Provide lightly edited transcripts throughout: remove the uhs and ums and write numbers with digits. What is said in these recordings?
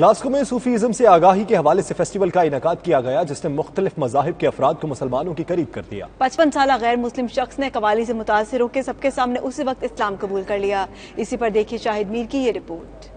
Glasgow में Sufism से आगाही के हवाले से फेस्टिवल का इनेकाद किया गया, जिसने मुख्तलिफ मज़ाहिब के अफराद को मुसलमानों के करीब कर दिया। 55 साल गैर मुस्लिम शख्स ने कवाली से मुतासिर होकर सबके सामने उसी वक्त इस्लाम कबूल कर लिया। इसी पर देखिए शाहिद मीर की ये रिपोर्ट।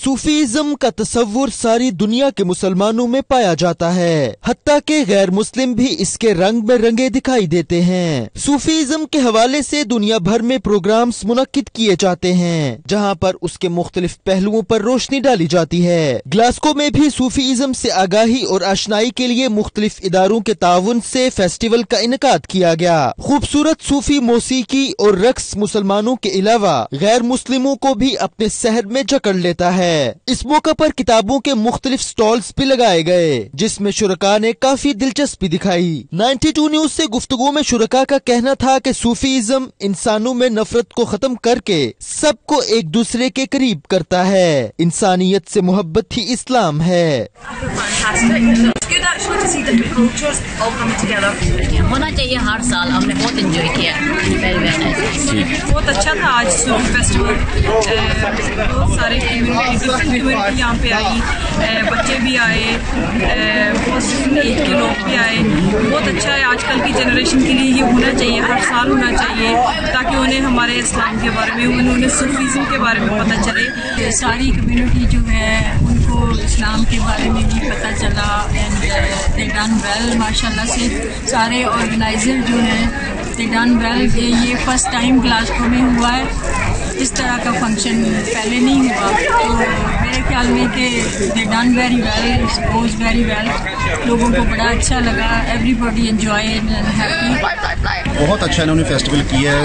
सूफीज़म का तस्वुर सारी दुनिया के मुसलमानों में पाया जाता है, हत्ता के गैर मुस्लिम भी इसके रंग में रंगे दिखाई देते हैं। सूफीज़म के हवाले से दुनिया भर में प्रोग्राम्स मुनक्किद किए जाते हैं, जहां पर उसके मुख्तलिफ पहलुओं पर रोशनी डाली जाती है। ग्लासगो में भी सूफीज़म से आगाही और आशनाई के लिए मुख्तलिफ इदारों के ताउन से फेस्टिवल का इनेकाद किया गया। खूबसूरत सूफी मौसीकी और रक्स मुसलमानों के अलावा गैर मुस्लिमों को भी अपने सहर में जकड़ लेता है। इस मौके पर किताबों के मुख्तलिफ स्टॉल्स भी लगाए गए, जिसमें शुरका ने काफी दिलचस्पी दिखाई। 92 न्यूज से गुफ्तगू में शुरका का कहना था कि सूफीज़म इंसानों में नफरत को खत्म करके सबको एक दूसरे के करीब करता है। इंसानियत से मोहब्बत ही इस्लाम है। होना चाहिए हर साल, हमने बहुत एंजॉय किया। बहुत अच्छा था आज सूफी फेस्टिवल। बहुत सारे कम्युनिटी यहाँ पे आई, बच्चे भी आए, मुस्लिम एज के लोग भी आए। बहुत अच्छा है। आजकल की जनरेशन के लिए ये होना चाहिए, हर साल होना चाहिए, ताकि उन्हें हमारे इस्लाम के बारे में, उन्हें सूफीज़म के बारे में पता चले। सारी कम्युनिटी जो है उनको इस्लाम के बारे में भी पता चला एंड दे डन वेल माशाल्लाह से। सारे ऑर्गेनाइजर जो हैं दे डन वेल। ये फर्स्ट टाइम ग्लासगो में हुआ है, इस तरह का फंक्शन पहले नहीं हुआ, तो मेरे ख्याल में कि दे done very well, it goes very well. लोगों को बड़ा अच्छा लगा, एवरीबॉडी एंजॉयड एंड हैप्पी। बहुत अच्छा इन्होंने फेस्टिवल किया है।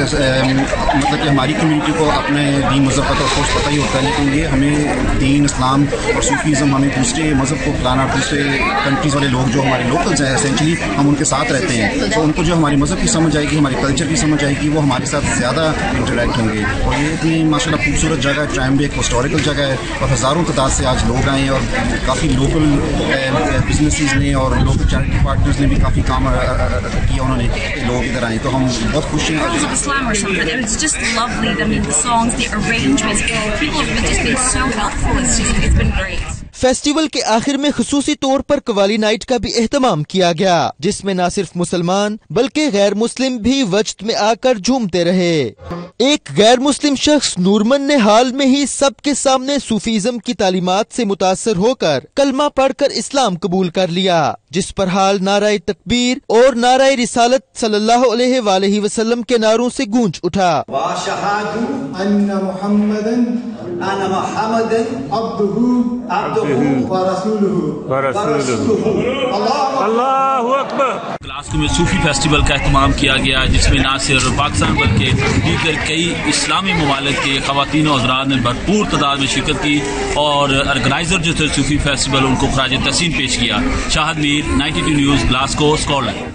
मतलब कि हमारी कम्युनिटी को अपने दीन मज़हब का तो ऑफकोर्स पता ही होता है, लेकिन ये हमें दीन इस्लाम और सूफीज़म, हमें दूसरे मज़हब को फैलाना, दूसरे कंट्रीज़ वाले लोग जो हमारे लोकल्स हैं एसेंशली हम उनके साथ रहते हैं, तो उनको जो हमारी मज़हब की समझ आएगी, हमारे कल्चर की समझ आएगी, वो हमारे साथ ज़्यादा इंटरेक्ट होंगे। और ये इतनी माशाल्लाह खूबसूरत जगह है, ट्रायम्बे एक हिस्टोरिकल जगह है, और हज़ारों तादाद से आज लोग आए और काफ़ी लोकल बिजनेसेस ने और लोकल चैरिटी पार्टनर्स ने भी काफ़ी काम किया, उन्होंने लोग इधर आए, तो हम बहुत खुश हैं। फेस्टिवल के आखिर में खुसूसी तौर पर कवाली नाइट का भी एहतमाम किया गया, जिसमें न सिर्फ मुसलमान बल्कि गैर मुस्लिम भी वजद में आकर झूमते रहे। एक गैर मुस्लिम शख्स नूरमन ने हाल में ही सबके सामने सूफीज़म की तालीमात से मुतासर होकर कलमा पढ़कर इस्लाम कबूल कर लिया, जिस पर हाल नाराए तकबीर और नाराए रिसालत सल्लल्लाहु अलैहि वसल्लम के नारों से गूंज उठा। ग्लासगो में सूफी फेस्टिवल का एहतमाम किया गया, जिसमें न सिर्फ पाकिस्तान बल्कि दीगर कई इस्लामी ममालिक के ख़वातीन और हज़रात ने भरपूर तादाद में शिरकत की, और ऑर्गेनाइजर जो थे सूफी फेस्टिवल उनको खराज तहसीन पेश किया। Shahid Mir, 92 news, Glasgow, Scotland.